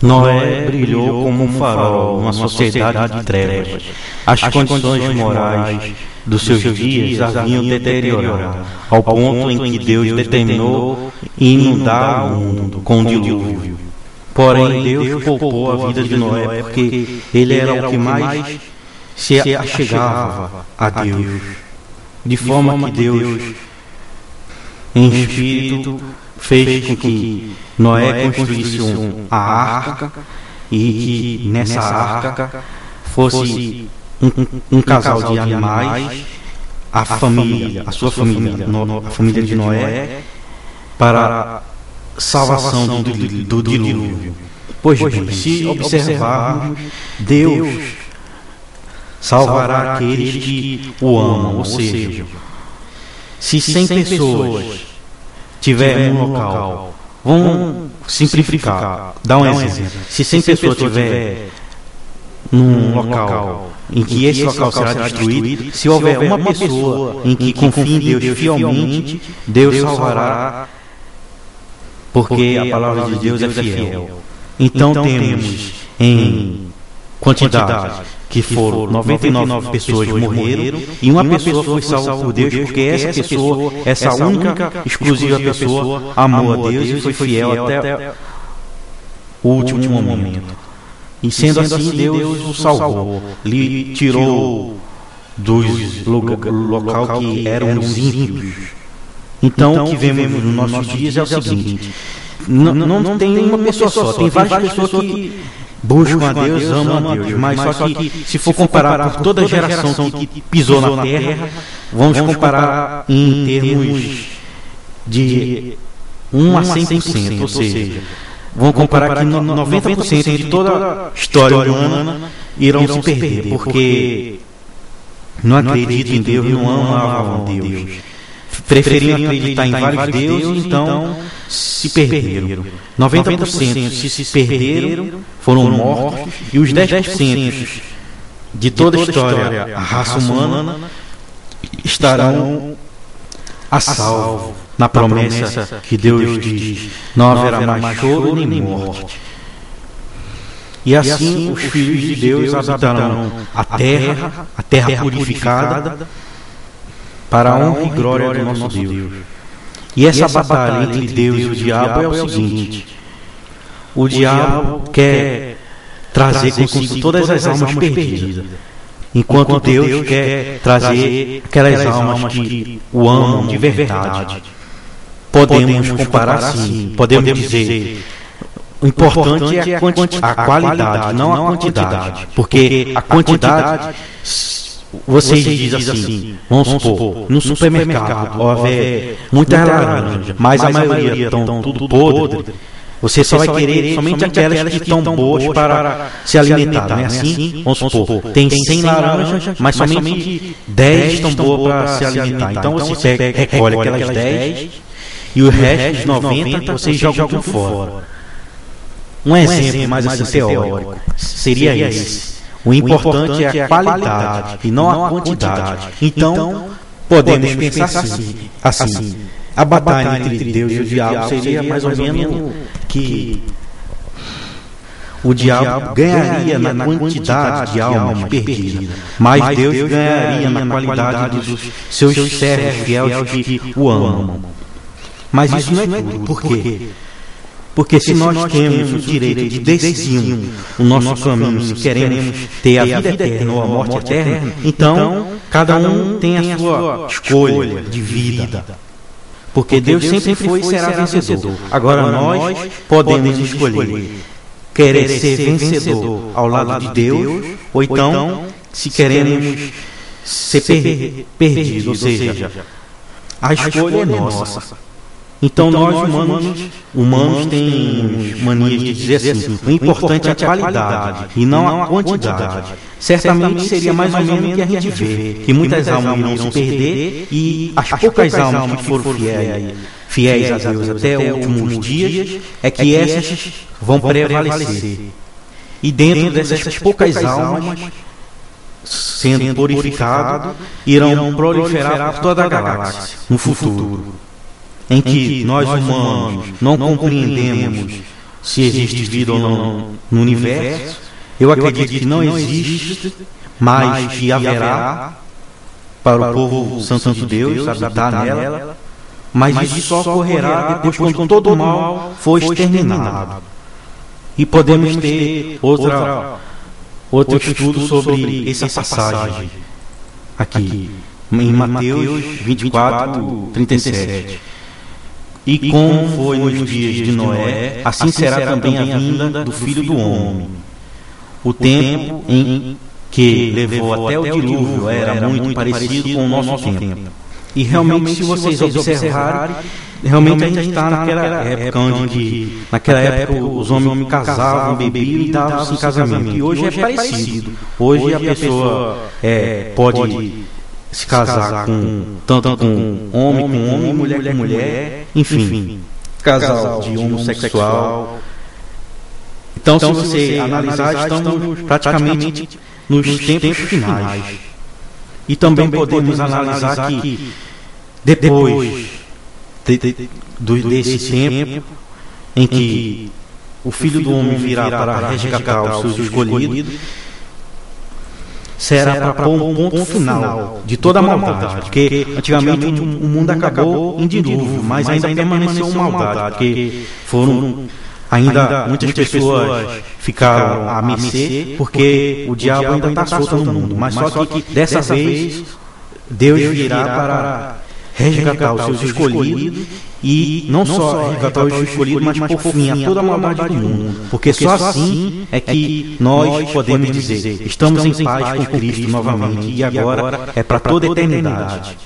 Noé brilhou como um farol numa sociedade de trevas. As condições morais dos seus dias haviam deteriorado, ao ponto em que Deus determinou inundar o mundo com um dilúvio. Porém, Deus poupou a vida de Noé porque ele era o que mais se achegava a Deus. De forma que Deus, em espírito, fez com que Noé construísse a arca e que nessa arca fosse um casal de animais, a família, a sua família, a família de Noé, para salvação do dilúvio. Pois bem, se observarmos, Deus salvará aqueles que o amam, ou seja, se 100 pessoas tiverem um local, vamos simplificar, dar um exemplo, se 100 pessoas tiverem num local em que esse local será destruído, se houver uma pessoa em que confie em Deus fielmente, Deus salvará, porque a palavra de Deus é fiel. Então temos em quantidade que foram 99 pessoas morreram e uma pessoa foi salva por Deus, porque essa pessoa, essa única, exclusiva pessoa, amou a Deus e foi fiel até o último momento. E sendo assim, Deus o salvou, lhe tirou dos local que eram os ímpios. Então, o que vemos nos nossos dias é o seguinte: não tem uma pessoa só, tem várias pessoas que buscam a Deus, amam a Deus, mas só que se for comparar por toda a geração que pisou na terra, vamos comparar em termos de 1 a 100%, ou seja, vamos comparar que 90% de toda a história humana irão se perder, porque não acreditam em Deus, não amavam a Deus, preferiam acreditar em vários deuses, então se perderam. 90% se perderam, foram mortos, e os 10% de toda a história, a raça humana, estarão a salvo na promessa que Deus diz: não haverá mais choro nem morte. E assim os filhos de Deus habitarão a terra purificada, para a honra e glória do nosso Deus. E essa batalha entre Deus e o diabo é o seguinte: o diabo quer trazer consigo todas as almas perdidas, enquanto Deus quer trazer aquelas almas que o amam de verdade. Podemos comparar assim, podemos dizer, o importante é a qualidade, não a quantidade, porque a quantidade, vocês dizem assim, vamos supor, no supermercado houver muitas laranjas, mas a maioria estão tudo podre, você só vai querer somente aquelas que estão boas para se alimentar, não é assim? Vamos supor, tem 100 laranjas, mas somente 10 estão boas para se alimentar. Então você recolhe aquelas 10 e o resto, os 90, vocês jogam fora. Um exemplo mais assim teórico seria esse: o importante é a qualidade e não a quantidade. Então podemos pensar assim: a batalha entre Deus e o diabo seria mais ou menos que o diabo ganharia na quantidade de almas perdidas, mas Deus ganharia na qualidade dos seus servos fiéis que o amam. Mas isso não é tudo. Por quê? Porque se nós temos o direito de decidir o nosso caminho, se queremos ter a vida eterna ou a morte eterna, então cada um tem a sua escolha de vida. Porque Deus sempre foi e será vencedor. Agora nós podemos escolher querer ser vencedor ao lado de Deus, ou então se queremos ser perdido, ou seja, a escolha é nossa. Então nós humanos temos mania de dizer assim: o importante é a qualidade e não a quantidade. Certamente seria mais ou menos o que a gente vê, que muitas almas irão se perder e as poucas almas que foram fiéis a Deus até os últimos dias, é que essas vão prevalecer. E dentro dessas poucas almas, sendo purificadas, irão proliferar por toda a galáxia no futuro, em que nós humanos não compreendemos se existe vida ou não no universo. Eu acredito que não existe, mas que haverá para o povo santo de Deus habitar nela. Mas isso só ocorrerá depois quando todo o mal for exterminado. E podemos ter outro estudo sobre essa passagem aqui, em Mateus 24, 37. E como foi nos dias de Noé, assim será também a vinda do Filho do Homem. O tempo em que levou até o dilúvio era muito parecido com o nosso tempo. E realmente, se vocês observarem, realmente a gente está naquela época onde naquela época os homens casavam, bebiam e davam-se em casamento. E hoje é parecido. Hoje a pessoa pode se casar tanto com homem, mulher com mulher, enfim, casal de homossexual. Então, se você analisar, estamos praticamente nos tempos finais. E também podemos analisar que depois desse tempo em que o Filho do Homem virá para resgatar os seus escolhidos, será para pôr um ponto final de toda a maldade. Porque antigamente o mundo acabou em dilúvio, mas ainda permaneceu maldade, porque ainda muitas pessoas ficaram à mercê, porque o diabo ainda está solto no mundo. Mas só que dessa vez Deus virá para resgatar os seus escolhidos, e não só resgatar os escolhidos, mas por fim a toda a maldade do mundo. Porque só assim é que nós podemos dizer: estamos em paz com Cristo novamente, e agora é para toda a eternidade.